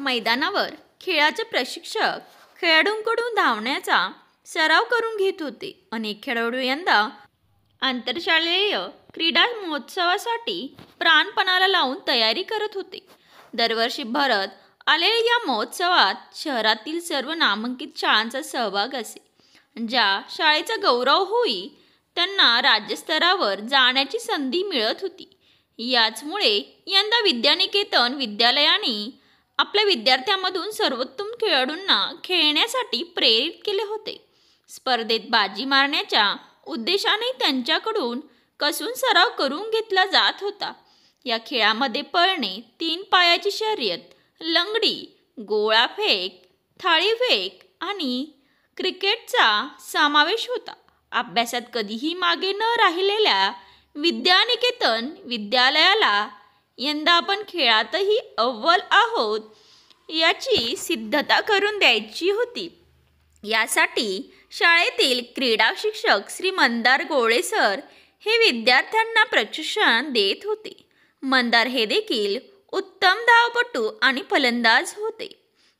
मैदानावर खेळाचे प्रशिक्षक खेळाडूंकडून धावण्याचा सराव करून घेत होते. अनेक खेळाडू यंदा आंतरशालेय क्रीडा महोत्सवासाठी प्राणपणाला लावून तयारी करत होते. दरवर्षी भरत आलेल्या या महोत्सवात शहरातील सर्व नामांकित शाळांचा सहभाग असे. ज्या शाळेचा गौरव होई त्यांना राज्यस्तरावर जाण्याची संधी मिळत होती. याचमुळे यंदा विद्यानिकेतन विद्यालयाने आपल्या विद्यार्थ्यांमधून सर्वोत्तम खेळाडूंना खेळण्यासाठी प्रेरित केले होते. स्पर्धेत बाजी मारण्याच्या उद्देशाने त्यांच्याकडून कसून सराव करून घेतला जात होता. या खेळामध्ये पळणे, 3 पायाची शर्यत, लंगडी, गोळाफेक, थाळीफेक आणि क्रिकेटचा समावेश होता. अभ्यासात कधीही मागे न राहिलेल्या विद्यानिकेतन विद्यालयाला यंदा आपण खेळातही अव्वल आहोत याची सिद्धता करून द्यायची होती. यासाठी शाळेतील क्रीडा शिक्षक श्री मंदार गोळे सर हे विद्यार्थ्यांना प्रशिक्षण देत होते. मंदार हे देखील उत्तम धावपटू आणि फलंदाज होते.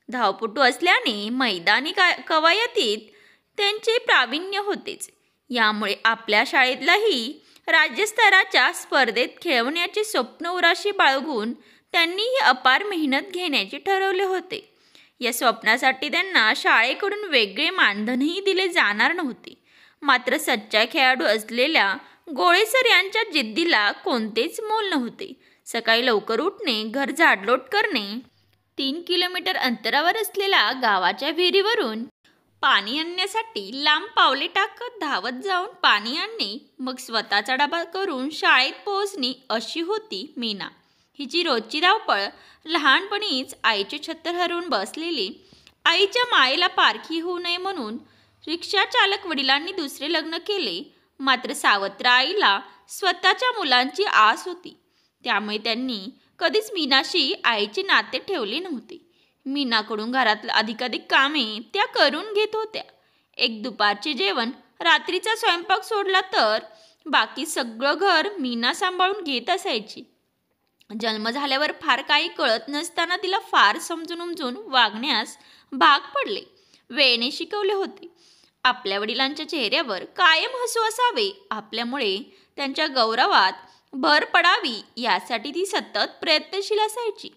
धावपटू असल्याने मैदानी कवायतीत त्यांचे प्रावीण्य होतेच. यामुळे आपल्या शाळेतलाही राज्यस्तराच्या स्पर्धेत खेळवण्याचे स्वप्न उराशी बाळगून त्यांनी ही अपार मेहनत घेण्याचे ठरवले होते. या स्वप्नासाठी त्यांना शाळेकडून वेगळे मानधनही दिले जाणार नव्हते. मात्र सच्चा खेळाडू असलेल्या गोळेसर यांच्या जिद्दीला कोणतेच मोल नव्हते. सकाळी लवकर उठणे, घर झाडलोट करणे, 3 किलोमीटर अंतरावर असलेल्या गावाच्या विहिरीवरून पाणी आणण्यासाठी लांब पावले टाकत धावत जाऊन पाणी आणणे, मग स्वतःचा डबा करून शाळेत पोहोचणे अशी होती मीना. हिची रोजची धावपळ. लहानपणीच आईचे छत्र हरवून बसलेली आईच्या मायेला पारखी होऊ नये म्हणून रिक्षा चालक वडिलांनी दुसरे लग्न केले. मात्र सावत्र आईला स्वतःच्या मुलांची आस होती. त्यामुळे त्यांनी कधीच मीनाशी आईचे नाते ठेवले नव्हते. मीनाकडून घरातलं अधिकाधिक कामे त्या करून घेत होत्या. एक दुपारचे जेवण, रात्रीचा स्वयंपाक सोडला तर बाकी सगळं घर मीना सांभाळून घेत असायची. जन्म झाल्यावर फार काही कळत नसताना तिला फार समजून उमजून वागण्यास भाग पडले. वेळेने शिकवले होते. आपल्या वडिलांच्या चेहऱ्यावर कायम हसू असावे, आपल्यामुळे त्यांच्या गौरवात भर पडावी यासाठी ती सतत प्रयत्नशील असायची.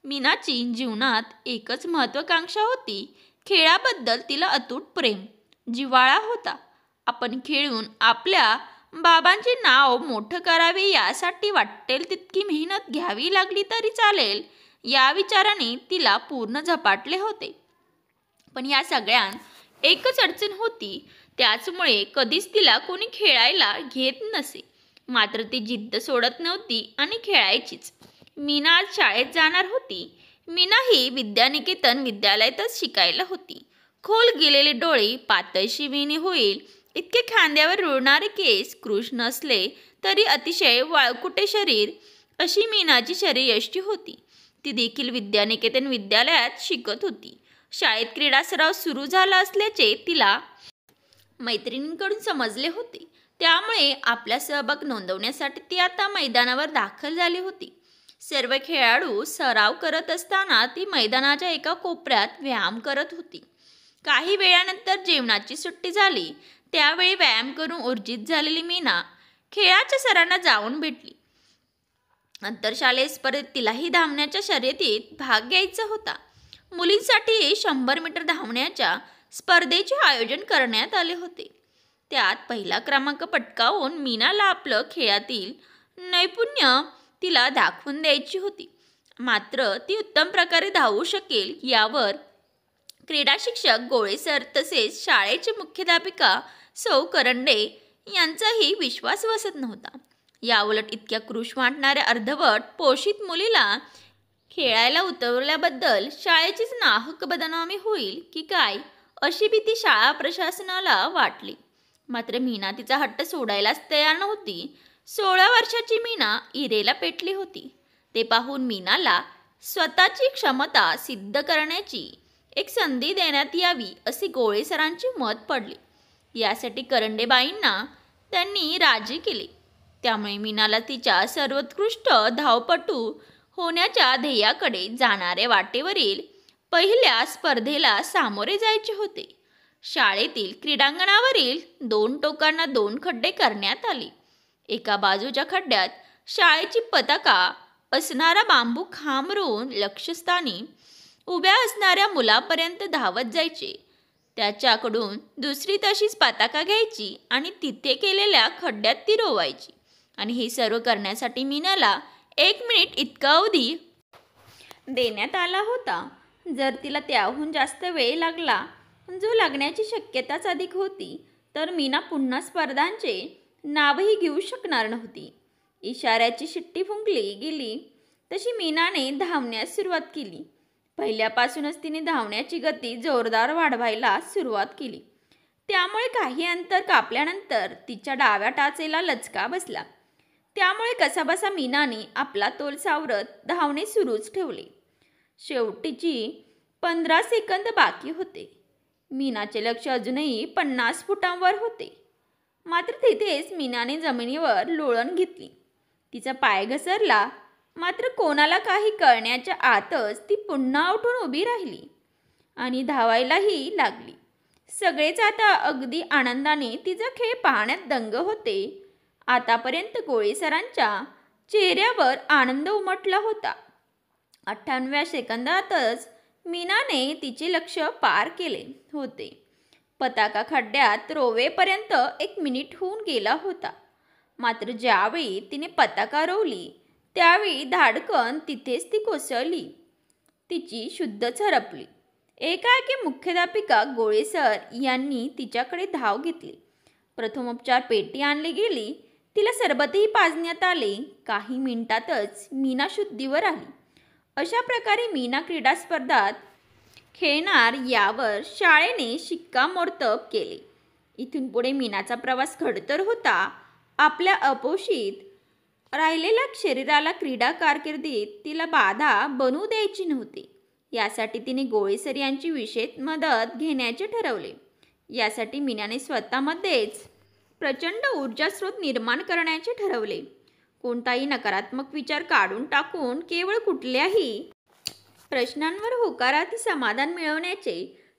मीनाची जीवनात एकच महत्त्वाकांक्षा होती. खेळाबद्दल तिला अतूट प्रेम, जिव्हाळा होता. आपण खेळून आपल्या बाबांचे नाव मोठं करावे यासाठी वाटेल तितकी मेहनत घ्यावी लागली तरी चालेल या विचाराने तिला पूर्ण झपाटले होते. पण या सगळ्यात एकच अडचण होती. त्याचमुळे कधीच तिला कोणी खेळायला घेत नसे. मात्र ती जिद्द सोडत नव्हती आणि खेळायचीच. मीना आज शाळेत जाणार होती. मीना ही विद्यानिकेतन विद्यालयातच शिकायला होती. खोल गेलेले डोळे, पातळशी वेणी होईल इतके खांद्यावर रुळणारे केस, कृष्ण नसले तरी अतिशय वाळकुटे शरीर अशी मीनाची शरीरयष्टी होती. ती देखील विद्यानिकेतन विद्यालयात शिकत होती. शाळेत क्रीडा सराव सुरू झाला असल्याचे तिला मैत्रिणींकडून समजले होते. त्यामुळे आपला सहभाग नोंदवण्यासाठी ती आता मैदानावर दाखल झाली होती. सर्व खेळाडू सराव करत असताना ती मैदानाच्या एका कोपऱ्यात व्यायाम करत होती. काही वेळानंतर जेवणाची सुट्टी झाली. त्यावेळी व्यायाम करून ऊर्जित झालेली मीना खेळाच्या सरांना जाऊन भेटली. आंतरशालेय स्पर्धेत तिलाही धावण्याच्या शर्यतीत भाग घ्यायचा होता. मुलींसाठी 100 मीटर धावण्याच्या स्पर्धेचे आयोजन करण्यात आले होते. त्यात पहिला क्रमांक पटकावून मीनाला आपलं खेळातील नैपुण्य तिला दाखवून द्यायची होती. मात्र ती उत्तम प्रकारे धावू शकेल यावर क्रीडा शिक्षक गोळे सर तसेच शाळेचे मुख्याध्यापिका सौ करंडे यांचाही विश्वास बसत नव्हता. याउलट इतक्या क्रूश वाटणाऱ्या अर्धवट पोषित मुलीला खेळायला उतरवल्याबद्दल शाळेचीच नाहक बदनामी होईल की काय अशी भीती शाळा प्रशासनाला वाटली. मात्र मीना तिचा हट्ट सोडायलाच तयार नव्हती. 16 वर्षाची मीना इरेला पेटली होती. ते पाहून मीनाला स्वतःची क्षमता सिद्ध करण्याची एक संधी देण्यात यावी असे गोळे सरांचे मत पडले. यासाठी करंडेबाईंना त्यांनी राजी केले. त्यामुळे मीनाला तिच्या सर्वोत्कृष्ट धावपटू होण्याच्या ध्येयाकडे जाणाऱ्या वाटेवरील पहिल्या स्पर्धेला सामोरे जायचे होते. शाळेतील क्रीडांगणावरील 2 टोकांना 2 खड्डे करण्यात आले. एका बाजूच्या खड्ड्यात शाळेची पताका असणारा बांबू खांब रोवून लक्ष्यस्थानी उभ्या असणाऱ्या मुलापर्यंत धावत जायचे. त्याच्याकडून दुसरी तशीच पताका घ्यायची आणि तिथे केलेल्या खड्ड्यात ती रोवायची. आणि हे सर्व करण्यासाठी मीनाला 1 मिनिट इतका अवधी देण्यात आला होता. जर तिला त्याहून जास्त वेळ लागला, जो लागण्याची शक्यताच अधिक होती, तर मीना पुन्हा स्पर्धांचे नावही घेऊ शकणार नव्हती. इशाऱ्याची शिट्टी फुंकली गेली तशी मीनाने धावण्यास सुरुवात केली. पहिल्यापासूनच तिने धावण्याची गती जोरदार वाढवायला सुरुवात केली. त्यामुळे काही अंतर कापल्यानंतर तिच्या डाव्या टाचेला लचका बसला. त्यामुळे कसाबसा मीनाने आपला तोल सावरत धावणे सुरूच ठेवले. शेवटीची 15 सेकंद बाकी होते. मीनाचे लक्ष अजूनही 50 फुटांवर होते. मात्र तिथेच मीनाने जमिनीवर लोळण घेतली. तिचा पाय घसरला. मात्र कोणाला काही कळण्याच्या आतच ती पुन्हा उठून उभी राहिली आणि धावायलाही लागली. सगळेच आता अगदी आनंदाने तिचा खेळ पाहण्यात दंग होते. आतापर्यंत गोळे सरांच्या चेहऱ्यावर आनंद उमटला होता. 58व्या सेकंदातच मीनाने तिचे लक्ष पार केले होते. पताका खड्ड्यात रोवेपर्यंत 1 मिनिट होऊन गेला होता. मात्र ज्यावेळी तिने पताका रोवली त्यावेळी धाडकन तिथेच ती कोसळली. तिची शुद्धच हरपली. एकाएकी मुख्याध्यापिका गोळे सर यांनी तिच्याकडे धाव घेतली. प्रथमोपचार पेटी आणली गेली. तिला सरबतही पाजण्यात आले. काही मिनिटातच मीना शुद्धीवर आली. अशा प्रकारे मीना क्रीडा स्पर्धात खेळणार यावर शाळेने शिक्कामोर्तब केले. इथून पुढे मीनाचा प्रवास खडतर होता. आपल्या अपोषित राहिलेल्या शरीराला क्रीडा कारकिर्दीत तिला बाधा बनवू द्यायची नव्हती. यासाठी तिने गोळेसर यांची विशेष मदत घेण्याचे ठरवले. यासाठी मीनाने स्वतःमध्येच प्रचंड ऊर्जास्रोत निर्माण करण्याचे ठरवले. कोणताही नकारात्मक विचार काढून टाकून केवळ कुठल्याही प्रश्नांवर होकारार्थी समाधान मिळवण्याचे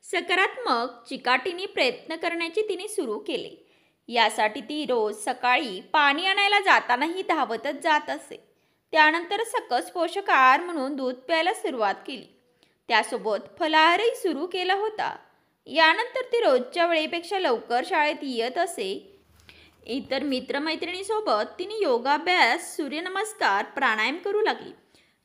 सकारात्मक चिकाटीने प्रयत्न करण्याचे तिने सुरू केले. यासाठी ती रोज सकाळी पाणी आणायला जातानाही धावतच जात असे. त्यानंतर सकस पोषक आहार म्हणून दूध प्यायला सुरुवात केली. त्यासोबत फलाहारही सुरू केला होता. यानंतर ती रोजच्या वेळेपेक्षा लवकर शाळेत येत असे. इतर मित्रमैत्रिणींसोबत तिने योगाभ्यास, सूर्यनमस्कार, प्राणायाम करू लागली.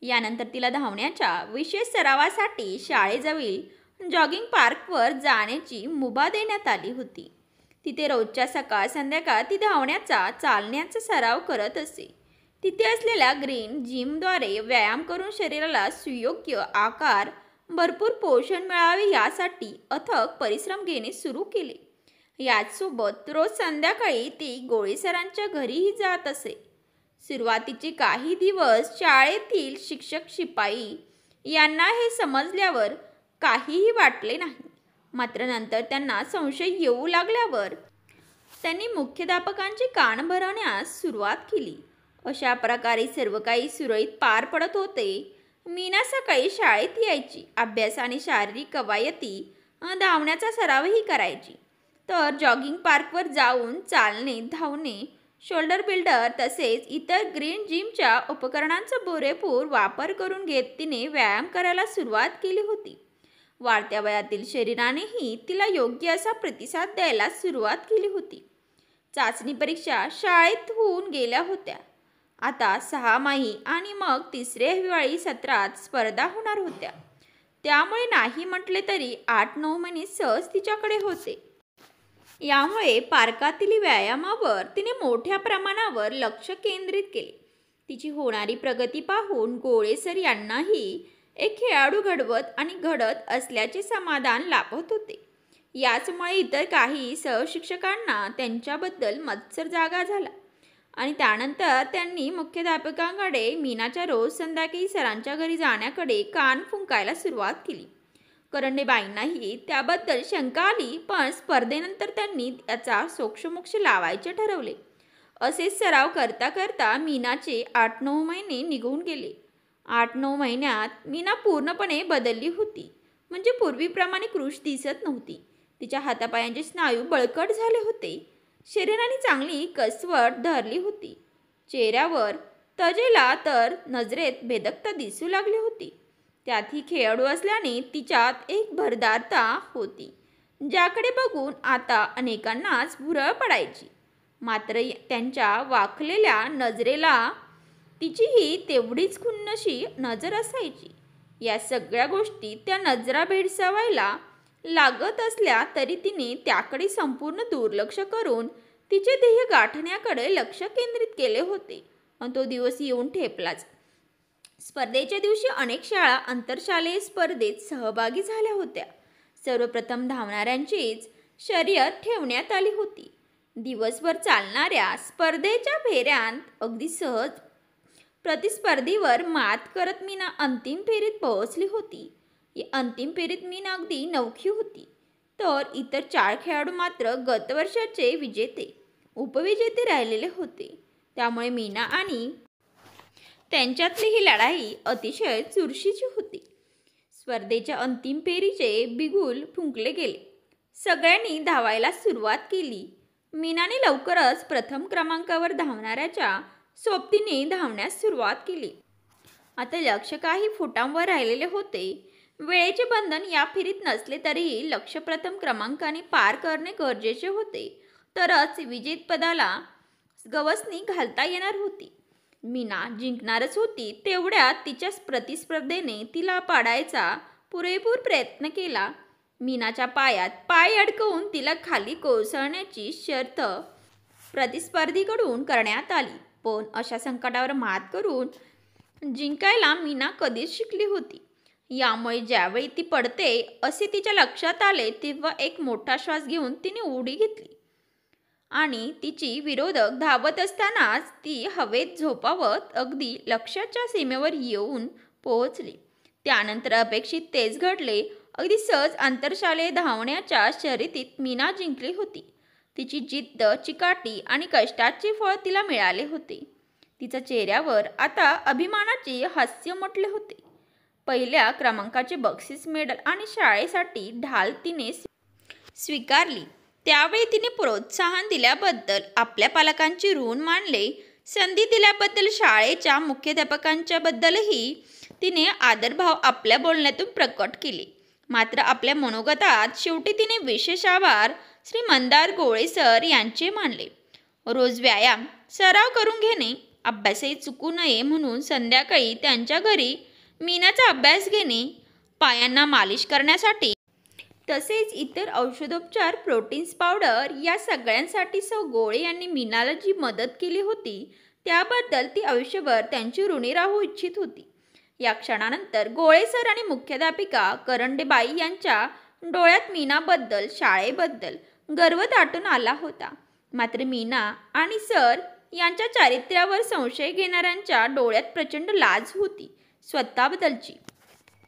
यानंतर तिला धावण्याच्या विशेष सरावासाठी शाळेजवळील जॉगिंग पार्कवर जाण्याची मुभा देण्यात आली होती. तिथे रोजच्या सकाळ संध्याकाळ ती धावण्याचा, चालण्याचा सराव करत असे. तिथे असलेल्या ग्रीन जिमद्वारे व्यायाम करून शरीराला सुयोग्य आकार, भरपूर पोषण मिळावे यासाठी अथक परिश्रम घेणे सुरू केले. याचसोबत रोज संध्याकाळी ती गोळे सरांच्या घरीही जात असे. सुरुवातीचे काही दिवस शाळेतील शिक्षक शिपाई यांना हे समजल्यावर काहीही वाटले नाही. मात्र नंतर त्यांना संशय येऊ लागल्यावर त्यांनी मुख्याध्यापकांचे कान भरवण्यास सुरुवात केली. अशा प्रकारे सर्व काही सुरळीत पार पडत होते. मीना सकाळी शाळेत यायची. अभ्यास आणि शारीरिक कवायती, धावण्याचा सरावही करायची. तर जॉगिंग पार्कवर जाऊन चालणे, धावणे, शोल्डर बिल्डर तसेच इतर ग्रीन जिमच्या उपकरणांचा पुरेपूर वापर करून घेत तिने व्यायाम करायला सुरुवात केली होती. वाढत्या वयातील शरीरानेही तिला योग्य असा प्रतिसाद द्यायला सुरुवात केली होती. चाचणी परीक्षा शाळेत होऊन गेल्या होत्या. आता 6माही आणि मग 3ऱ्या हिवाळी सत्रात स्पर्धा होणार होत्या. त्यामुळे नाही म्हटले तरी 8-9 महिने सहज तिच्याकडे होते. यामुळे पार्कातील व्यायामावर तिने मोठ्या प्रमाणावर लक्ष केंद्रित केले. तिची होणारी प्रगती पाहून गोळे सर यांनाही एक खेळाडू घडवत आणि घडत असल्याचे समाधान लाभत होते. याचमुळे इतर काही सहशिक्षकांना त्यांच्याबद्दल मत्सर जागा झाला आणि त्यानंतर त्यांनी मुख्याध्यापकांकडे मीनाच्या रोज संध्याकाळी सरांच्या घरी जाण्याकडे कान फुंकायला सुरुवात केली. करंडेबाईंनाही त्याबद्दल शंका आली, पण स्पर्धेनंतर त्यांनी त्याचा सोक्षमोक्ष लावायचे ठरवले. असेच सराव करता करता मीनाचे 8-9 महिने निघून गेले. 8-9 महिन्यात मीना पूर्णपणे बदलली होती. म्हणजे पूर्वीप्रमाणे कृश दिसत नव्हती. तिच्या हातापायांचे स्नायू बळकट झाले होते. शरीराने चांगली कसवट धरली होती. चेहऱ्यावर तजेला तर नजरेत भेदकता दिसू लागली होती. त्यात ही खेळाडू असल्याने तिच्यात एक भरदारता होती, ज्याकडे बघून आता अनेकांनाच भुरळ पडायची. मात्र त्यांच्या वाकलेल्या नजरेला तिचीही तेवढीच खुन्नशी नजर असायची. या सगळ्या गोष्टी त्या नजरा भेडसावायला लागत असल्या तरी तिने त्याकडे संपूर्ण दुर्लक्ष करून तिचे ध्येय गाठण्याकडे लक्ष केंद्रित केले होते. आणि तो दिवस येऊन ठेपलाच. स्पर्धेच्या दिवशी अनेक शाळा आंतरशालेय स्पर्धेत सहभागी झाल्या होत्या. सर्वप्रथम धावणाऱ्यांचीच शर्यत ठेवण्यात आली होती. दिवसभर चालणाऱ्या स्पर्धेच्या फेऱ्यांत अगदी सहज प्रतिस्पर्धीवर मात करत मीना अंतिम फेरीत पोहोचली होती. या अंतिम फेरीत मीना अगदी नवखी होती. तर इतर 4 खेळाडू मात्र गतवर्षाचे विजेते, उपविजेते राहिलेले होते. त्यामुळे मीना आणि त्यांच्यातली ही लढाई अतिशय चुरशीची होती. स्पर्धेच्या अंतिम फेरीचे बिगुल फुंकले गेले. सगळ्यांनी धावायला सुरुवात केली. मीनाने लवकरच प्रथम क्रमांकावर धावणाऱ्याच्या सोबतीने धावण्यास सुरुवात केली. आता लक्ष्य काही फुटांवर राहिलेले होते. वेळेचे बंधन या फेरीत नसले तरीही लक्ष्य प्रथम क्रमांकाने पार करणे गरजेचे होते. तरच विजेतेपदाला गवसणी घालता येणार होती. मीना जिंकणारच होती. तेवढ्यात तिच्या प्रतिस्पर्धेने तिला पाडायचा पुरेपूर प्रयत्न केला. मीनाच्या पायात पाय अडकवून तिला खाली कोसळण्याची शर्त प्रतिस्पर्धीकडून करण्यात आली. पण अशा संकटावर मात करून जिंकायला मीना कधीच शिकली होती. यामुळे ज्यावेळी ती पडते असे तिच्या लक्षात आले तेव्हा एक मोठा श्वास घेऊन तिने उडी घेतली आणि तिची विरोधक धावत असतानाच ती हवेत झोपावत अगदी लक्ष्याच्या सीमेवर येऊन पोहोचली. त्यानंतर अपेक्षित तेच घडले. अगदी सहज आंतरशालेय धावण्याच्या शर्यतीत मीना जिंकली होती. तिची जिद्द, चिकाटी आणि कष्टाचे फळ तिला मिळाले होते. तिच्या चेहऱ्यावर आता अभिमानाचे हास्य म्हटले होते. पहिल्या क्रमांकाचे बक्षीस मेडल आणि शाळेसाठी ढाल तिने स्वीकारली. त्यावेळी तिने प्रोत्साहन दिल्याबद्दल आपल्या पालकांचे ऋण मानले. संधी दिल्याबद्दल शाळेच्या मुख्याध्यापकांच्या बद्दलही तिने आदरभाव आपल्या बोलण्यातून प्रकट केले. मात्र आपल्या मनोगतात शेवटी तिने विशेष आभार श्री मंदार गोळे सर यांचे मानले. रोज व्यायाम सराव करून घेणे, अभ्यासही चुकू नये म्हणून संध्याकाळी त्यांच्या घरी मीनाचा अभ्यास घेणे, पायांना मालिश करण्यासाठी तसेच इतर औषधोपचार, प्रोटीन्स पावडर या सगळ्यांसाठी सौ गोळे यांनी मीनाला जी मदत केली होती त्याबद्दल ती आयुष्यभर त्यांची ऋणी राहू इच्छित होती. या क्षणानंतर गोळे सर आणि मुख्याध्यापिका करंडेबाई यांच्या डोळ्यात मीनाबद्दल, शाळेबद्दल गर्व दाटून आला होता. मात्र मीना आणि सर यांच्या चारित्र्यावर संशय घेणाऱ्यांच्या डोळ्यात प्रचंड लाज होती, स्वतःबद्दलची.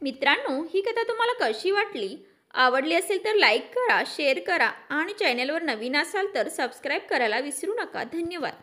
मित्रांनो, ही कथा तुम्हाला कशी वाटली? आवडली असेल तर लाईक करा, शेअर करा आणि चॅनलवर नवीन असाल तर सबस्क्राईब करायला विसरू नका. धन्यवाद.